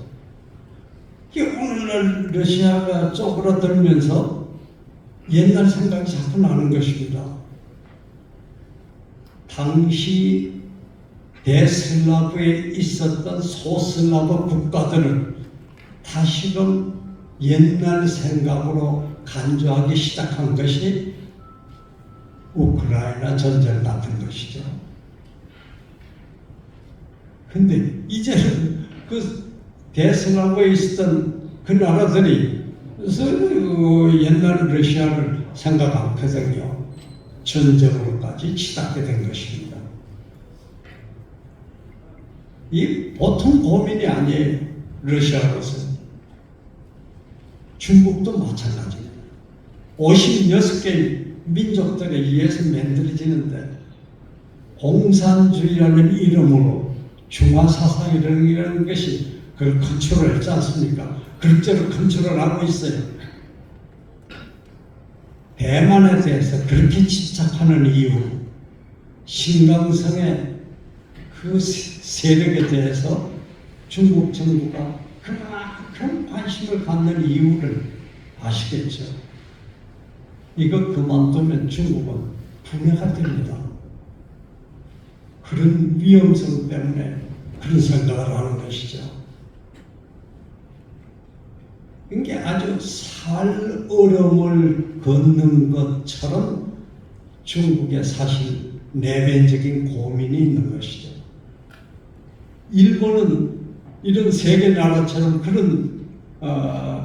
오늘날 러시아가 쪼그라들면서 옛날 생각이 자꾸 나는 것입니다. 당시 대슬라브에 있었던 소슬라브 국가들은 다시금 옛날 생각으로 간주하기 시작한 것이 우크라이나 전쟁 같은 것이죠. 근데 이제는 그 대슬라브에 있었던 그 나라들이 옛날 러시아를 생각 않거든요. 전쟁으로까지 치닫게 된 것입니다. 이 보통 고민이 아니에요. 러시아로서. 중국도 마찬가지입니다. 56개의 민족들에 의해서 만들어지는데 공산주의라는 이름으로 중화사상이라는 것이 그걸 컨트롤했지 않습니까? 그렇게로 컨트롤하고 있어요. 대만에 대해서 그렇게 집착하는 이유, 신강성의 그 세력에 대해서 중국 정부가 그만큼 관심을 갖는 이유를 아시겠죠? 이거 그만두면 중국은 분해가 됩니다. 그런 위험성 때문에 그런 생각을 하는 것이죠. 이게 아주 살얼음을 걷는 것처럼 중국에 사실 내면적인 고민이 있는 것이죠. 일본은 이런 세계 나라처럼 그런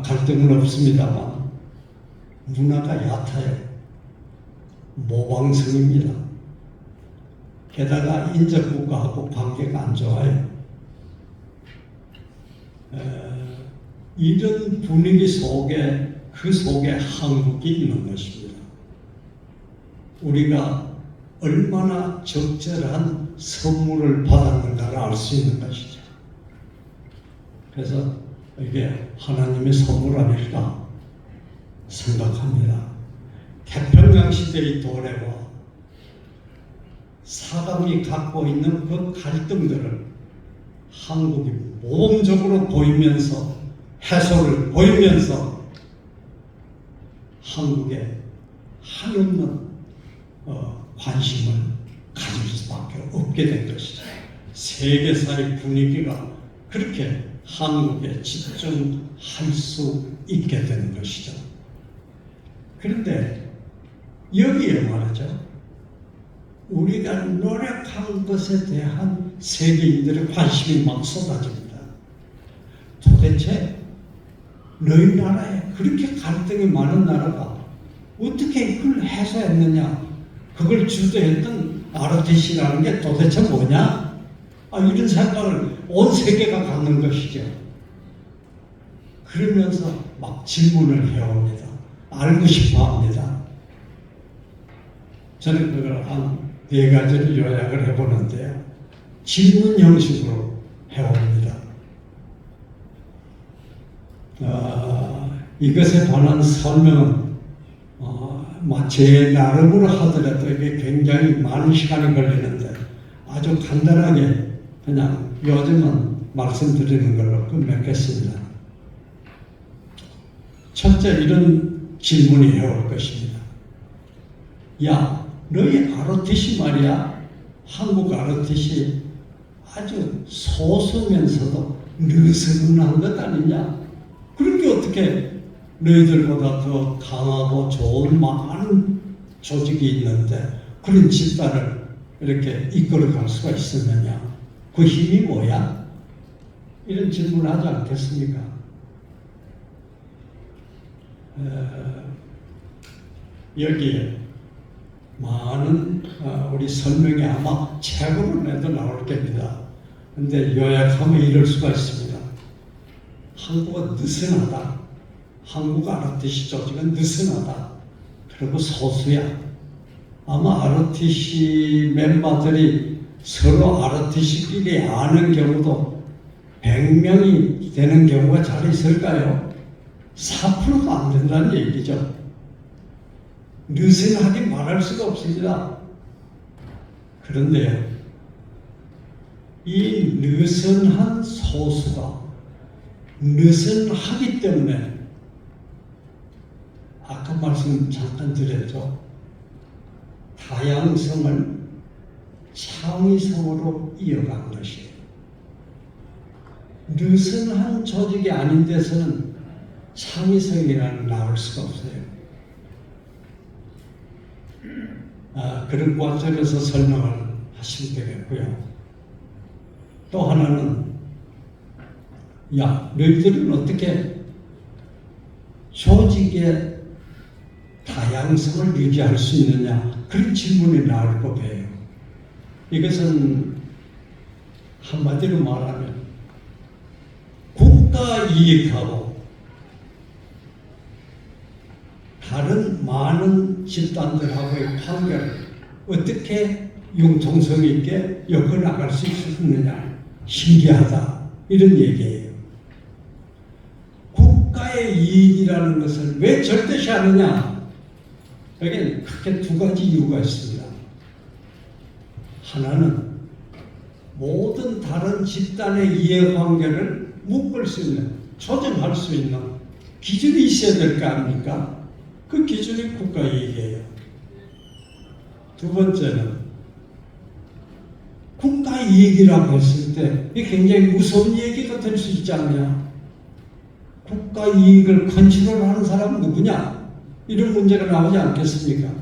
갈등은 없습니다만 문화가 얕아요. 모방성입니다. 게다가 인접국가하고 관계가 안 좋아요. 이런 분위기 속에 그 속에 한국이 있는 것입니다. 우리가 얼마나 적절한 선물을 받았는가를 알 수 있는 것이죠. 그래서 이게 하나님의 선물 아닐까 생각합니다. 태평양 시대의 도래와 사감이 갖고 있는 그 갈등들을 한국이 모범적으로 보이면서 해소를 보이면서 한국에 한없는 관심을 가질 수밖에 없게 된 것이죠. 세계사의 분위기가 그렇게 한국에 집중할 수 있게 된 것이죠. 그런데 여기에 말이죠. 우리가 노력한 것에 대한 세계인들의 관심이 막 쏟아집니다. 도대체 너희 나라에 그렇게 갈등이 많은 나라가 어떻게 그걸 해소했느냐? 그걸 주도했던 ROTC라는 게 도대체 뭐냐? 이런 생각을 온 세계가 갖는 것이죠. 그러면서 막 질문을 해옵니다. 알고 싶어 합니다. 저는 그걸 한 4가지를 요약을 해보는데요. 질문 형식으로 해옵니다. 이것에 관한 설명은 제 나름으로 하더라도 이게 굉장히 많은 시간이 걸리는데 아주 간단하게 그냥 요즘은 말씀드리는 걸로 끝맺겠습니다. 첫째, 이런 질문이 해올 것입니다. 야, 너희 ROTC 말이야, 한국 ROTC 아주 소수면서도 느슨한 것 아니냐? 그런 게 어떻게 너희들보다 더 강하고 좋은 많은 조직이 있는데 그런 집단을 이렇게 이끌어갈 수가 있었느냐? 그 힘이 뭐야? 이런 질문을 하지 않겠습니까? 여기에 많은 우리 설명이 아마 책으로 내도 나올 겁니다. 근데 요약하면 이럴 수가 있습니다. 한국은 느슨하다. 한국 ROTC 조직은 느슨하다. 그리고 소수야. 아마 ROTC 멤버들이 서로 ROTC끼리 아는 경우도 100명이 되는 경우가 잘 있을까요? 4%도 안 된다는 얘기죠. 느슨하게 말할 수가 없습니다. 그런데요, 이 느슨한 소수가 느슨하기 때문에 아까 말씀 잠깐 드렸죠. 다양성을 창의성으로 이어간 것이에요. 느슨한 조직이 아닌 데서는 창의성이라는 나올 수가 없어요. 그런 관점에서 설명을 하시면 되겠고요. 또 하나는, 야, 너희들은 어떻게 조직의 다양성을 유지할 수 있느냐? 그런 질문이 나올 법이에요. 이것은 한마디로 말하면 국가 이익하고 다른 많은 집단들하고의 관계를 어떻게 융통성 있게 엮어나갈 수 있었느냐? 신기하다. 이런 얘기예요. 국가의 이익이라는 것을 왜 절대시하느냐? 여기는 크게 2가지 이유가 있습니다. 하나는 모든 다른 집단의 이해관계를 묶을 수 있는, 조정할 수 있는 기준이 있어야 될 거 아닙니까? 그 기준이 국가이익이에요. 두 번째는 국가이익이라고 했을 때 이게 굉장히 무서운 얘기가 될 수 있지 않냐. 국가이익을 컨트롤하는 사람은 누구냐? 이런 문제가 나오지 않겠습니까?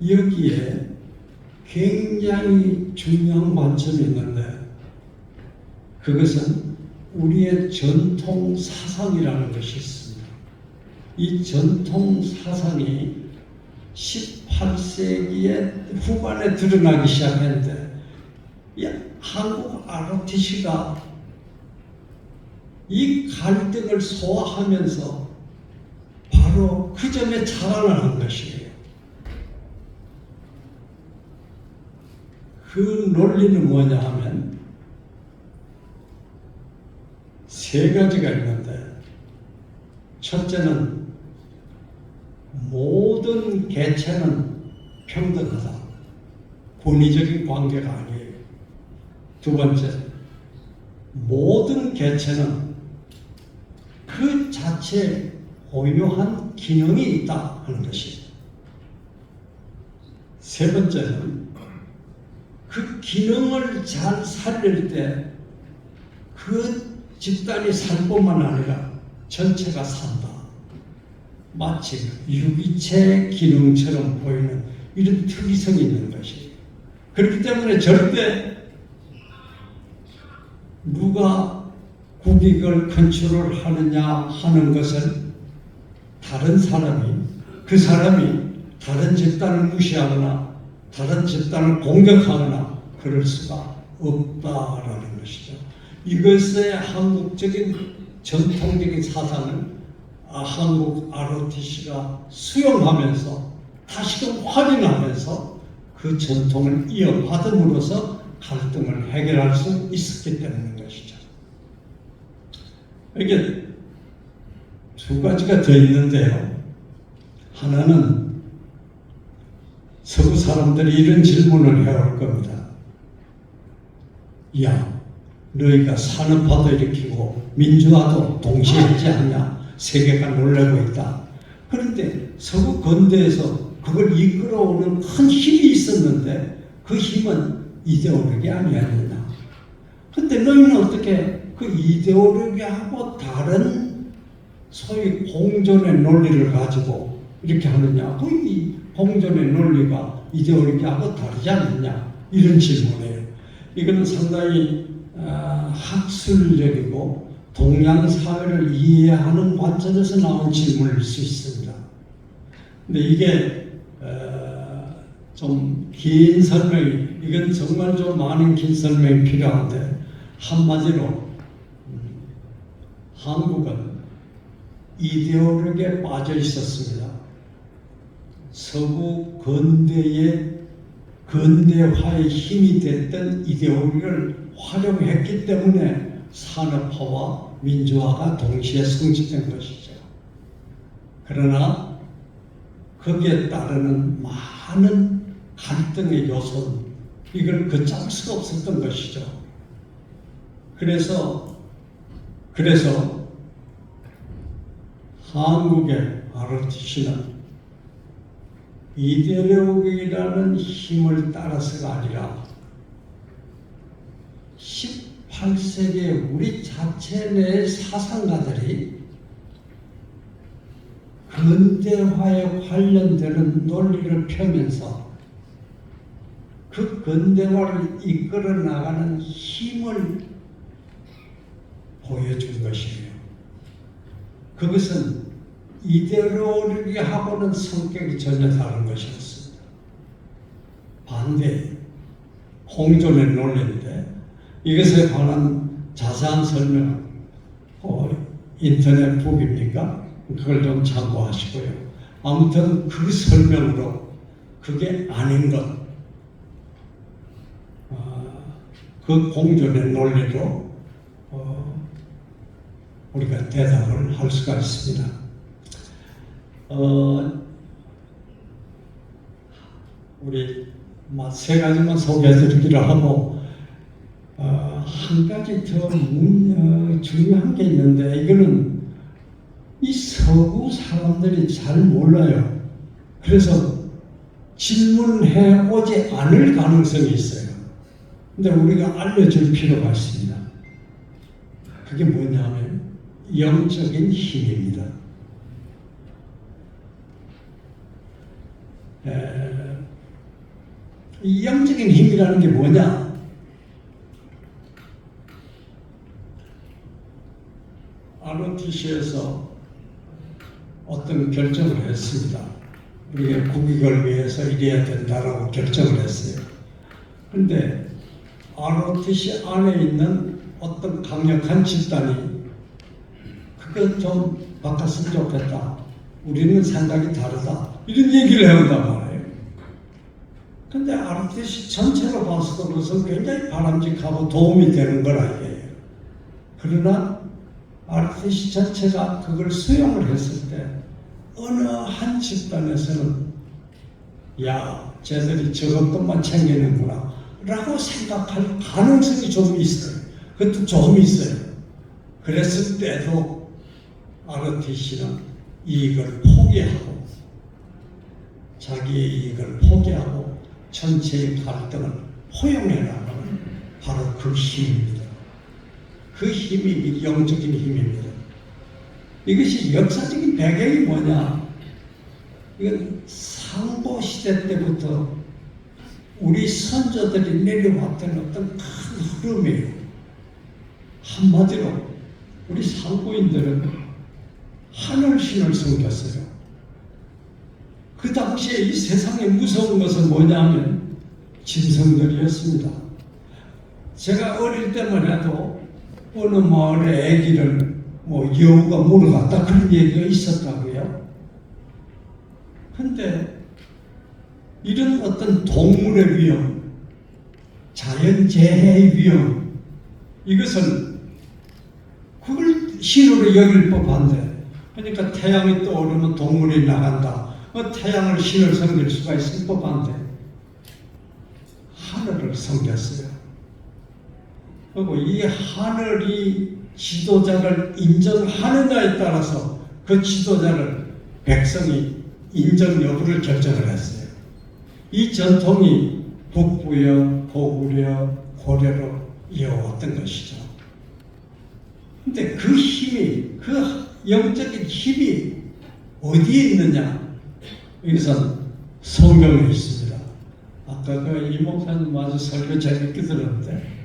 여기에 굉장히 중요한 관점이 있는데 그것은 우리의 전통 사상이라는 것이 있습니다. 이 전통 사상이 18세기의 후반에 드러나기 시작했는데 한국 ROTC가 이 갈등을 소화하면서 바로 그 점에 자랑을 한 것이에요. 그 논리는 뭐냐 하면 세 가지가 있는데 첫째는 모든 개체는 평등하다. 권위적인 관계가 아니에요. 두 번째, 모든 개체는 그 자체에 고유한 기능이 있다 하는 것이에요. 세 번째는 그 기능을 잘 살릴 때 그 집단이 살 뿐만 아니라 전체가 산다. 마치 유기체 기능처럼 보이는 이런 특이성이 있는 것이에요. 그렇기 때문에 절대 누가 국익을 컨트롤하느냐 하는 것은 다른 사람이 그 사람이 다른 집단을 무시하거나 다른 집단을 공격하거나 그럴 수가 없다라는 것이죠. 이것의 한국적인 전통적인 사상을 한국 ROTC가 수용하면서 다시금 확인하면서 그 전통을 이어받음으로써 갈등을 해결할 수 있었기 때문인 것이죠. 이게 두 가지가 더 있는데요. 하나는 서구 사람들이 이런 질문을 해올 겁니다. 야, 너희가 산업화도 일으키고 민주화도 동시에 하지 않냐? 세계가 놀라고 있다. 그런데 서구 근대에서 그걸 이끌어오는 큰 힘이 있었는데 그 힘은 이데올로기 아니었느냐? 근데 너희는 어떻게 그 이데올로기하고 다른 소위 공존의 논리를 가지고 이렇게 하느냐? 그 이 공존의 논리가 이데올로기하고 다르지 않느냐? 이런 질문이에요. 이거는 상당히 학술적이고 동양 사회를 이해하는 관점에서 나온 질문일 수 있습니다. 근데 이게 좀 긴 설명이, 이건 정말 좀 많은 긴 설명이 필요한데 한마디로 한국은 이데올로기에 빠져 있었습니다. 서구 근대화의 힘이 됐던 이데올로기를 활용했기 때문에 산업화와 민주화가 동시에 성취된 것이죠. 그러나 거기에 따르는 많은 갈등의 요소는 이걸 걷잡을 수가 없었던 것이죠. 그래서 한국의 ROTC는 이데올로기라는 힘을 따라서가 아니라 18세기에 우리 자체 내의 사상가들이 근대화에 관련되는 논리를 펴면서 그 근대화를 이끌어 나가는 힘을 보여준 것이에요. 그것은 이데올로기하고는 성격이 전혀 다른 것이었습니다. 반대, 공존의 논리인데 이것에 관한 자세한 설명은 인터넷 북입니까? 그걸 좀 참고하시고요. 아무튼 그 설명으로 그게 아닌 것, 그 공존의 논리로 우리가 대답을 할 수가 있습니다. 우리 세 가지만 소개해드리기로 하고 한 가지 더 중요한 게 있는데 이거는 이 서구 사람들이 잘 몰라요. 그래서 질문해 오지 않을 가능성이 있어요. 근데 우리가 알려줄 필요가 있습니다. 그게 뭐냐면 영적인 힘입니다. 이 영적인 힘이라는 게 뭐냐? ROTC에서 어떤 결정을 했습니다. 우리가 국익을 위해서 이래야 된다라고 결정을 했어요. 그런데 ROTC 안에 있는 어떤 강력한 집단이 그거 좀 바꿨으면 좋겠다. 우리는 생각이 다르다. 이런 얘기를 해온단 말이에요. 근데 ROTC 전체로 봤을 때는 굉장히 바람직하고 도움이 되는 거라 이게요. 그러나 ROTC 전체가 그걸 수용을 했을 때 어느 한 집단에서는 야, 쟤들이 저것들만 챙기는구나 라고 생각할 가능성이 좀 있어요. 그것도 좀 있어요. 그랬을 때도 ROTC는 이익을 포기하고 자기의 이익을 포기하고 전체의 갈등을 포용해 나가는 바로 그 힘입니다. 그 힘이 영적인 힘입니다. 이것이 역사적인 배경이 뭐냐? 이건 상보 시대 때부터 우리 선조들이 내려왔던 어떤 큰 흐름이에요. 한마디로 우리 상고인들은 하늘신을 섬겼어요. 그 당시에 이 세상에 무서운 것은 뭐냐면 짐승들이었습니다. 제가 어릴 때만 해도 어느 마을에 아기를 여우가 물어갔다 그런 얘기가 있었다고요. 근데 이런 어떤 동물의 위험, 자연재해의 위험, 이것은 그걸 신호로 여길 법한데, 그러니까 태양이 떠오르면 동물이 나간다. 태양을 신을 섬길 수가 있을 법한데 하늘을 섬겼어요. 그리고 이 하늘이 지도자를 인정하느냐에 따라서 그 지도자를 백성이 인정 여부를 결정을 했어요. 이 전통이 북부여, 고구려, 고려로 이어왔던 것이죠. 근데 그 힘이, 그 영적인 힘이 어디에 있느냐? 이것은 성경에 있습니다. 아까 그 이 목사님 아주 설교 재밌게 들었는데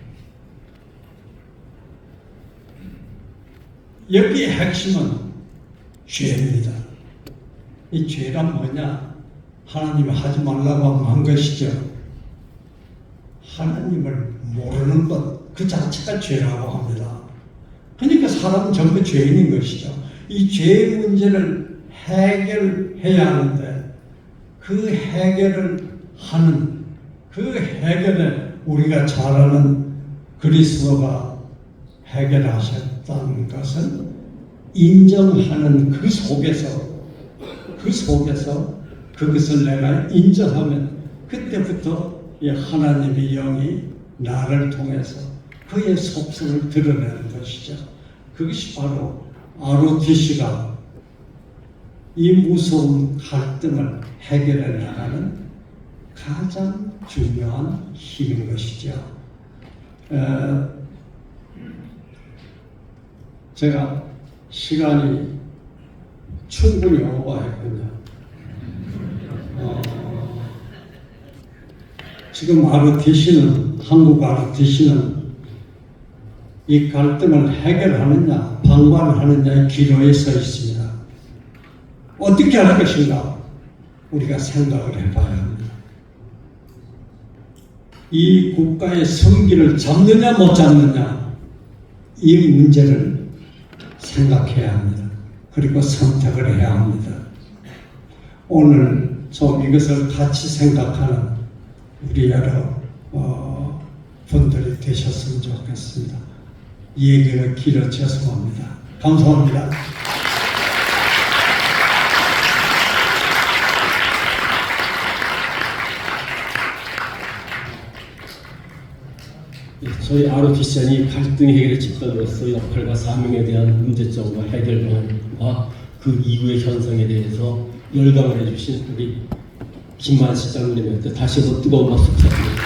여기의 핵심은 죄입니다. 이 죄란 뭐냐? 하나님이 하지 말라고 하면 한 것이죠. 하나님을 모르는 것 그 자체가 죄라고 합니다. 그러니까 사람은 전부 죄인인 것이죠. 이 죄의 문제를 해결해야 하는데 그 해결을 하는 그 해결에 우리가 잘 아는 그리스도가 해결하셨다는 것은 인정하는 그 속에서 그것을 내가 인정하면 그때부터 이 하나님의 영이 나를 통해서 그의 속성을 드러내는 것이죠. 그것이 바로 ROTC가 이 무서운 갈등을 해결해 나가는 가장 중요한 힘인 것이죠. 제가 시간이 충분히 오버했군요. 지금 ROTC는, 한국 ROTC는 이 갈등을 해결하느냐, 방관하느냐의 기로에 서 있습니다. 어떻게 할 것인가? 우리가 생각을 해봐야 합니다. 이 국가의 성기를 잡느냐 못 잡느냐, 이 문제를 생각해야 합니다. 그리고 선택을 해야 합니다. 오늘 좀 이것을 같이 생각하는 우리 여러 분들이 되셨으면 좋겠습니다. 이 얘기가 길어 죄송합니다. 감사합니다.
저희 ROTC는 갈등 해결의 집단으로서 역할과 사명에 대한 문제점과 해결 방안과 그 이후의 현상에 대해서 열강을 해주신 우리 김만 시장님한테 다시 한번 뜨거운 박수 부탁드립니다.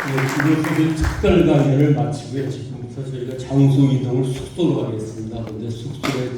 이것으로 특별 강연을 마치고요. 지금부터 저희가 장소 이동을 숙소로 가겠습니다. 그런데 숙소에